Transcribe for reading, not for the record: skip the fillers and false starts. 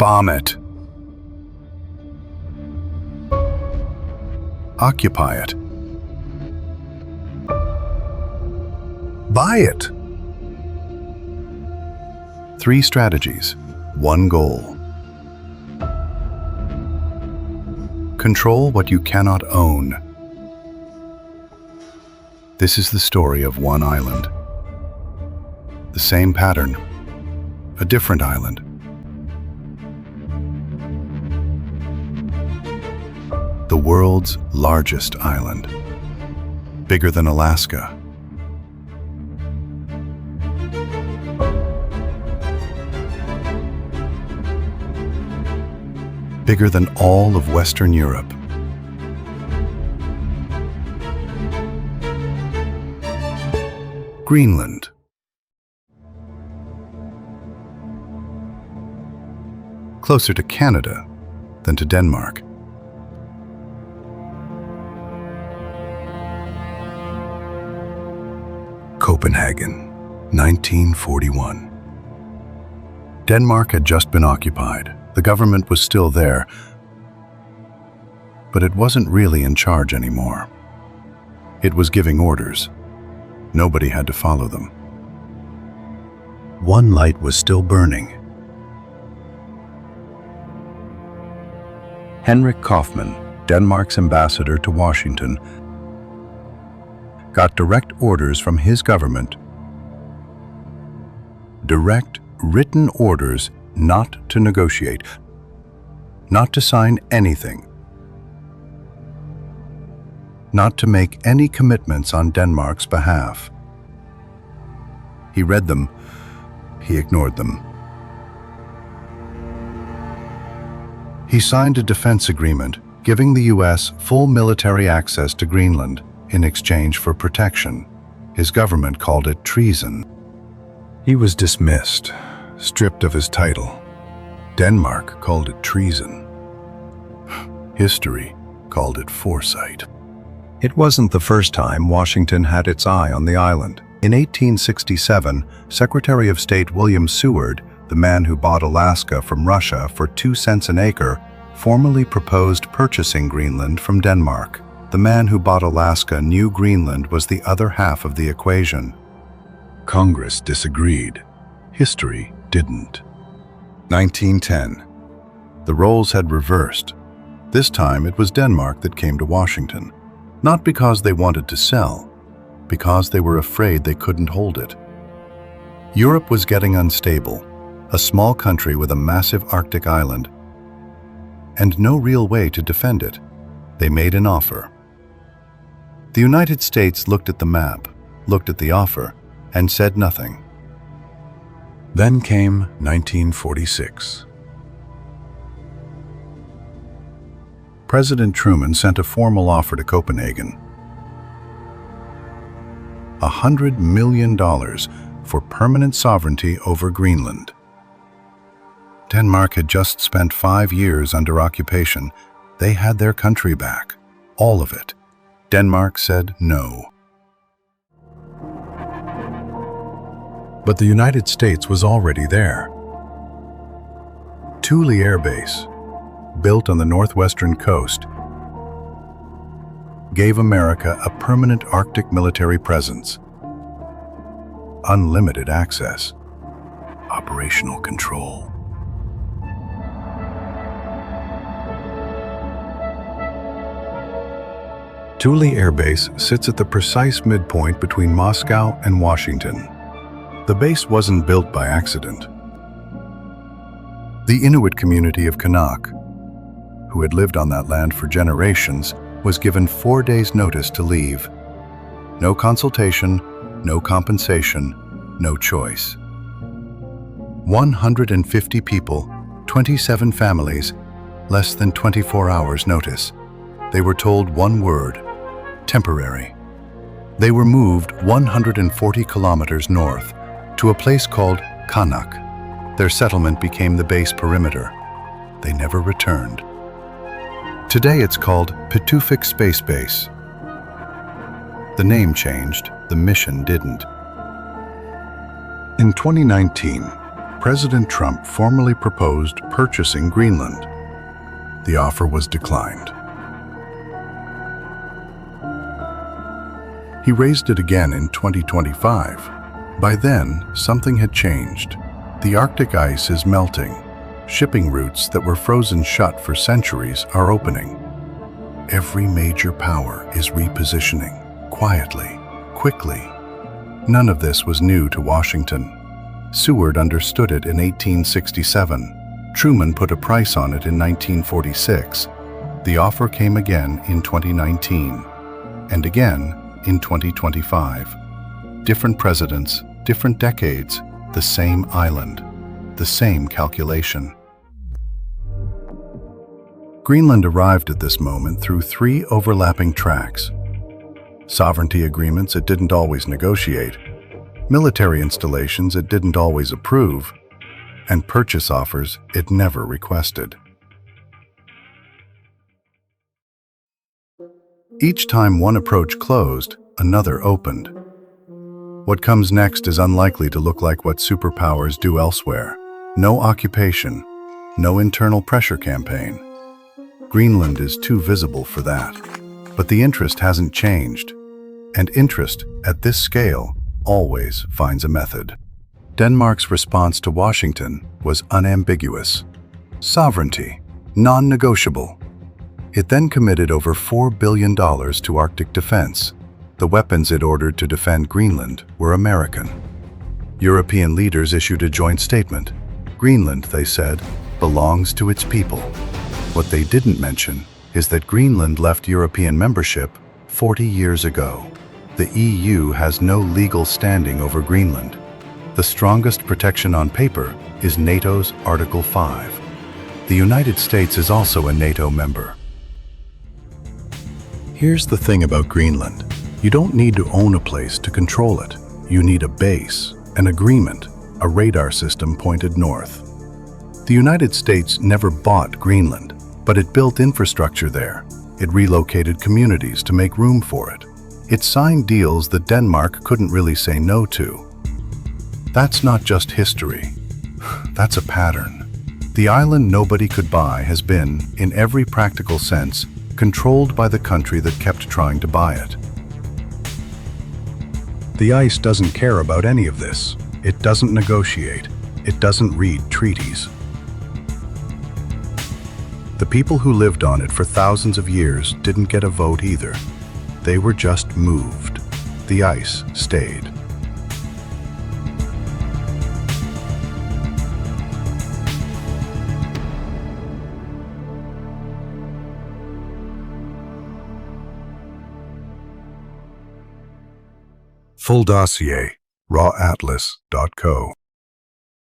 Bomb it. Occupy it. Buy it. 3 strategies, 1 goal. Control what you cannot own. This is the story of one island. The same pattern, a different island. The world's largest island, bigger than Alaska. Bigger than all of Western Europe. Greenland. Closer to Canada than to Denmark. Copenhagen, 1941. Denmark had just been occupied. The government was still there, but it wasn't really in charge anymore. It was giving orders. Nobody had to follow them. One light was still burning. Henrik Kaufmann, Denmark's ambassador to Washington, got direct orders from his government. Direct, written orders not to negotiate, not to sign anything, not to make any commitments on Denmark's behalf. He read them, he ignored them. He signed a defense agreement giving the US full military access to Greenland in exchange for protection. His government called it treason. He was dismissed, stripped of his title. Denmark called it treason. History called it foresight. It wasn't the first time Washington had its eye on the island. In 1867, Secretary of State William Seward, the man who bought Alaska from Russia for 2 cents an acre, formally proposed purchasing Greenland from Denmark. The man who bought Alaska knew Greenland was the other half of the equation. Congress disagreed. History didn't. 1910. The roles had reversed. This time it was Denmark that came to Washington. Not because they wanted to sell, because they were afraid they couldn't hold it. Europe was getting unstable, a small country with a massive Arctic island, and no real way to defend it. They made an offer. The United States looked at the map, looked at the offer, and said nothing. Then came 1946. President Truman sent a formal offer to Copenhagen. $100 million for permanent sovereignty over Greenland. Denmark had just spent 5 years under occupation. They had their country back, all of it. Denmark said no. But the United States was already there. Thule Air Base, built on the northwestern coast, gave America a permanent Arctic military presence, unlimited access, operational control. Thule Air Base sits at the precise midpoint between Moscow and Washington. The base wasn't built by accident. The Inuit community of Kanak, who had lived on that land for generations, was given 4 days' notice to leave. No consultation, no compensation, no choice. 150 people, 27 families, less than 24 hours' notice. They were told one word: temporary. They were moved 140 kilometers north to a place called Kanak. Their settlement became the base perimeter. They never returned. Today it's called Pitufik Space Base. The name changed, the mission didn't. In 2019, President Trump formally proposed purchasing Greenland. The offer was declined. He raised it again in 2025. By then, something had changed. The Arctic ice is melting. Shipping routes that were frozen shut for centuries are opening. Every major power is repositioning, quietly, quickly. None of this was new to Washington. Seward understood it in 1867. Truman put a price on it in 1946. The offer came again in 2019, and again in 2025. Different presidents, different decades, the same island, the same calculation. Greenland arrived at this moment through 3 overlapping tracks. Sovereignty agreements it didn't always negotiate, military installations it didn't always approve, and purchase offers it never requested. Each time one approach closed, another opened. What comes next is unlikely to look like what superpowers do elsewhere. No occupation, no internal pressure campaign. Greenland is too visible for that. But the interest hasn't changed, and interest at this scale always finds a method. Denmark's response to Washington was unambiguous. Sovereignty, non-negotiable. It then committed over $4 billion to Arctic defense. The weapons it ordered to defend Greenland were American. European leaders issued a joint statement. Greenland, they said, belongs to its people. What they didn't mention is that Greenland left European membership 40 years ago. The EU has no legal standing over Greenland. The strongest protection on paper is NATO's Article 5. The United States is also a NATO member. Here's the thing about Greenland. You don't need to own a place to control it. You need a base, an agreement, a radar system pointed north. The United States never bought Greenland, but it built infrastructure there. It relocated communities to make room for it. It signed deals that Denmark couldn't really say no to. That's not just history. That's a pattern. The island nobody could buy has been, in every practical sense, controlled by the country that kept trying to buy it. The ice doesn't care about any of this. It doesn't negotiate. It doesn't read treaties. The people who lived on it for thousands of years didn't get a vote either. They were just moved. The ice stayed. Full dossier, raw atlas.co.